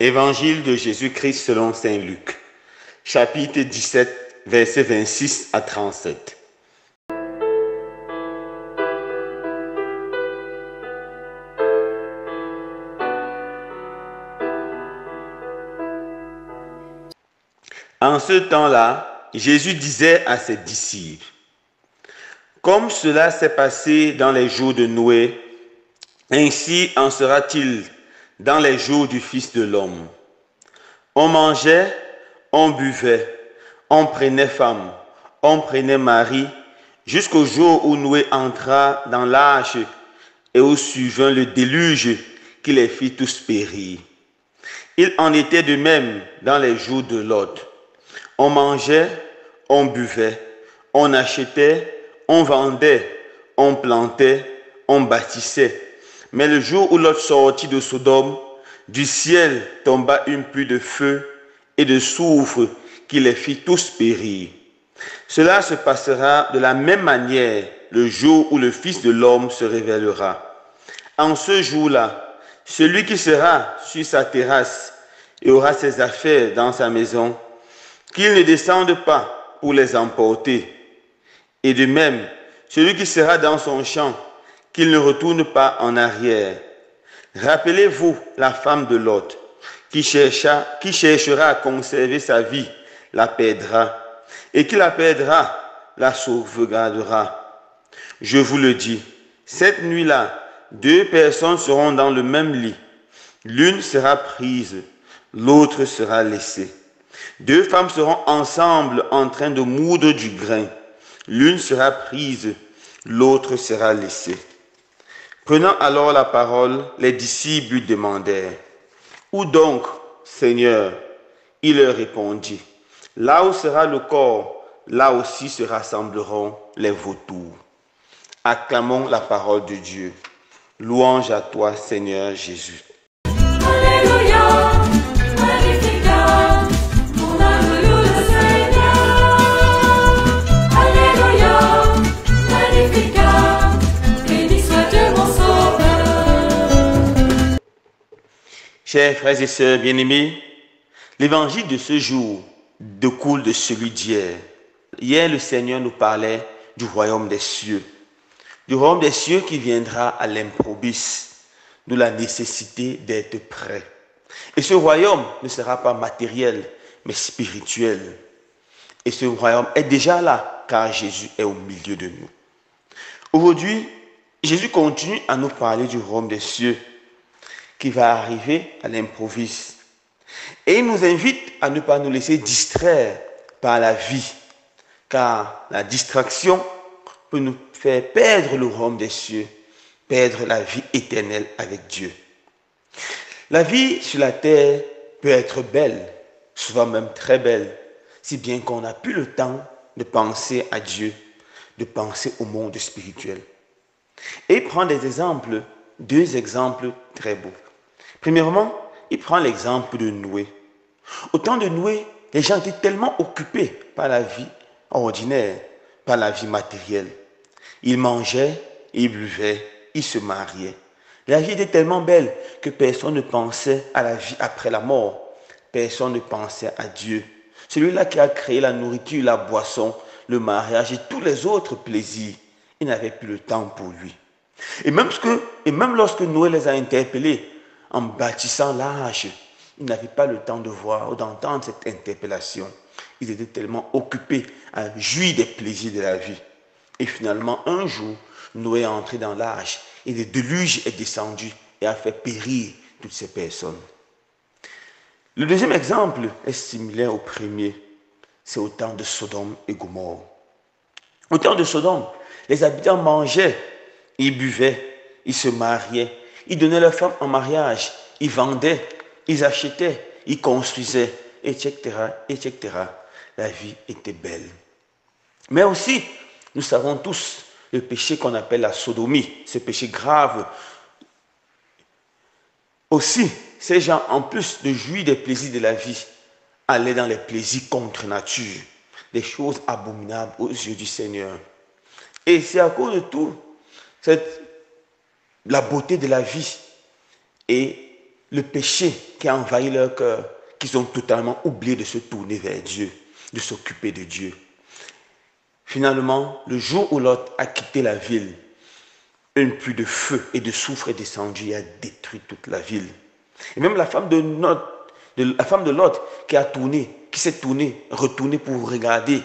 Évangile de Jésus-Christ selon saint Luc, chapitre 17, versets 26 à 37. En ce temps-là, Jésus disait à ses disciples: comme cela s'est passé dans les jours de Noé, ainsi en sera-t-il dans les jours du Fils de l'homme. On mangeait, on buvait, on prenait femme, on prenait mari, jusqu'au jour où Noé entra dans l'arche et où survint le déluge qui les fit tous périr. Il en était de même dans les jours de Lot. On mangeait, on buvait, on achetait, on vendait, on plantait, on bâtissait. Mais le jour où Lot sortit de Sodome, du ciel tomba une pluie de feu et de soufre qui les fit tous périr. Cela se passera de la même manière le jour où le Fils de l'homme se révélera. En ce jour-là, celui qui sera sur sa terrasse et aura ses affaires dans sa maison, qu'il ne descende pas pour les emporter. Et de même, celui qui sera dans son champ, qu'il ne retourne pas en arrière. Rappelez-vous la femme de Lot, qui cherchera à conserver sa vie, la perdra, et qui la perdra, la sauvegardera. Je vous le dis, cette nuit-là, 2 personnes seront dans le même lit. L'une sera prise, l'autre sera laissée. 2 femmes seront ensemble en train de moudre du grain. L'une sera prise, l'autre sera laissée. Prenant alors la parole, les disciples lui demandèrent: où donc, Seigneur? Il leur répondit: là où sera le corps, là aussi se rassembleront les vautours. Acclamons la parole de Dieu. Louange à toi, Seigneur Jésus. Alléluia, Magnificat, mon âme loue le Seigneur. Alléluia, Magnificat, béni soit Dieu mon Sauveur. Chers frères et sœurs bien-aimés, l'évangile de ce jour découle de celui d'hier. Hier, le Seigneur nous parlait du royaume des cieux. Du royaume des cieux qui viendra à l'improviste, d'où la nécessité d'être prêt. Et ce royaume ne sera pas matériel, mais spirituel. Et ce royaume est déjà là, car Jésus est au milieu de nous. Aujourd'hui, Jésus continue à nous parler du royaume des cieux qui va arriver à l'improviste. Et il nous invite à ne pas nous laisser distraire par la vie, car la distraction peut nous faire perdre le royaume des cieux, perdre la vie éternelle avec Dieu. La vie sur la terre peut être belle, souvent même très belle, si bien qu'on n'a plus le temps de penser à Dieu, de penser au monde spirituel. Et il prend des exemples, 2 exemples très beaux. Premièrement, il prend l'exemple de Noé. Au temps de Noé, les gens étaient tellement occupés par la vie ordinaire, par la vie matérielle. Ils mangeaient, ils buvaient, ils se mariaient. La vie était tellement belle que personne ne pensait à la vie après la mort. Personne ne pensait à Dieu. Celui-là qui a créé la nourriture, la boisson, le mariage et tous les autres plaisirs. Il n'avait plus le temps pour lui. Et même lorsque Noé les a interpellés en bâtissant l'arche, ils n'avaient pas le temps de voir ou d'entendre cette interpellation. Ils étaient tellement occupés à jouir des plaisirs de la vie. Et finalement, un jour, Noé est entré dans l'arche et le déluge est descendu et a fait périr toutes ces personnes. Le deuxième exemple est similaire au premier. C'est au temps de Sodome et Gomorrhe. Au temps de Sodome, les habitants mangeaient, ils buvaient, ils se mariaient, ils donnaient leurs femmes en mariage, ils vendaient, ils achetaient, ils construisaient, etc., etc. La vie était belle. Mais aussi, nous savons tous le péché qu'on appelle la sodomie, ce péché grave. Aussi, ces gens, en plus de jouir des plaisirs de la vie, allaient dans les plaisirs contre nature, des choses abominables aux yeux du Seigneur. Et c'est à cause de tout, la beauté de la vie et le péché qui a envahi leur cœur, qu'ils ont totalement oublié de se tourner vers Dieu, de s'occuper de Dieu. Finalement, le jour où Lot a quitté la ville, une pluie de feu et de soufre est descendue et a détruit toute la ville. Et même la femme de Lot qui s'est retournée pour regarder,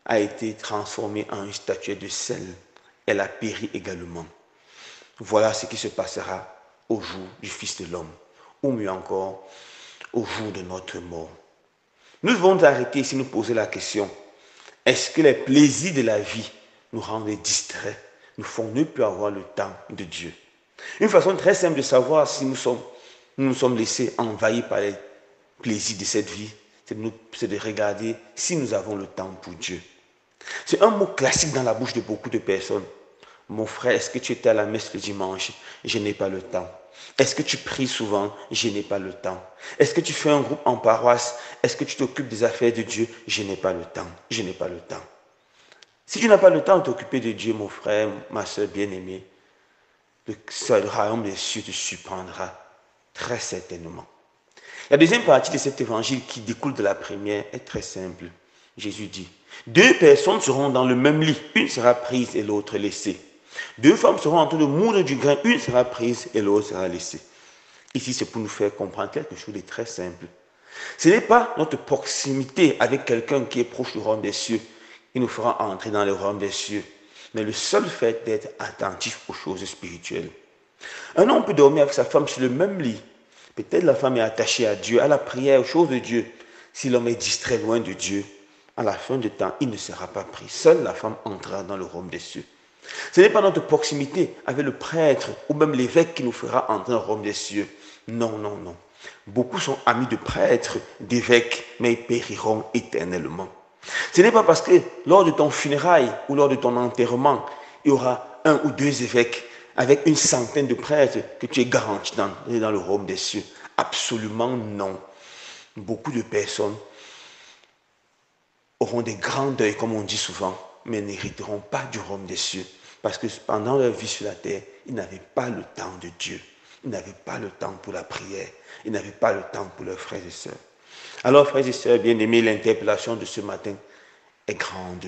a été transformée en une statuette de sel. Elle a péri également. Voilà ce qui se passera au jour du Fils de l'homme, ou mieux encore, au jour de notre mort. Nous devons nous arrêter ici, nous poser la question, est-ce que les plaisirs de la vie nous rendent distraits, nous font ne plus avoir le temps de Dieu? Une façon très simple de savoir si nous nous sommes laissés envahir par les plaisirs de cette vie, c'est de regarder si nous avons le temps pour Dieu. C'est un mot classique dans la bouche de beaucoup de personnes. Mon frère, est-ce que tu étais à la messe le dimanche? Je n'ai pas le temps. Est-ce que tu pries souvent? Je n'ai pas le temps. Est-ce que tu fais un groupe en paroisse? Est-ce que tu t'occupes des affaires de Dieu? Je n'ai pas le temps. Je n'ai pas le temps. Si tu n'as pas le temps de t'occuper de Dieu, mon frère, ma soeur bien-aimée, le royaume des cieux te surprendra très certainement. La deuxième partie de cet évangile qui découle de la première est très simple. Jésus dit, 2 personnes seront dans le même lit, une sera prise et l'autre laissée. 2 femmes seront en train de moudre du grain, une sera prise et l'autre sera laissée. Ici, c'est pour nous faire comprendre quelque chose de très simple. Ce n'est pas notre proximité avec quelqu'un qui est proche du royaume des cieux qui nous fera entrer dans le royaume des cieux, mais le seul fait d'être attentif aux choses spirituelles. Un homme peut dormir avec sa femme sur le même lit. Peut-être la femme est attachée à Dieu, à la prière, aux choses de Dieu. Si l'homme est distrait loin de Dieu, à la fin du temps, il ne sera pas pris. Seule la femme entrera dans le royaume des cieux. Ce n'est pas notre proximité avec le prêtre ou même l'évêque qui nous fera entrer dans le royaume des cieux. Non, non, non. Beaucoup sont amis de prêtres, d'évêques, mais ils périront éternellement. Ce n'est pas parce que lors de ton funérail ou lors de ton enterrement, il y aura 1 ou 2 évêques avec une centaine de prêtres que tu es garanti dans le royaume des cieux. Absolument non. Beaucoup de personnes auront des grands deuils, comme on dit souvent, mais n'hériteront pas du royaume des cieux. Parce que pendant leur vie sur la terre, ils n'avaient pas le temps de Dieu. Ils n'avaient pas le temps pour la prière. Ils n'avaient pas le temps pour leurs frères et sœurs. Alors, frères et sœurs bien-aimés, l'interpellation de ce matin est grande.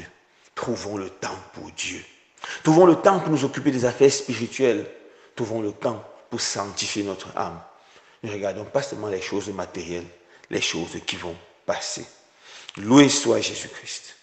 Trouvons le temps pour Dieu. Trouvons le temps pour nous occuper des affaires spirituelles. Trouvons le temps pour sanctifier notre âme. Ne regardons pas seulement les choses matérielles, les choses qui vont passer. Loué soit Jésus-Christ.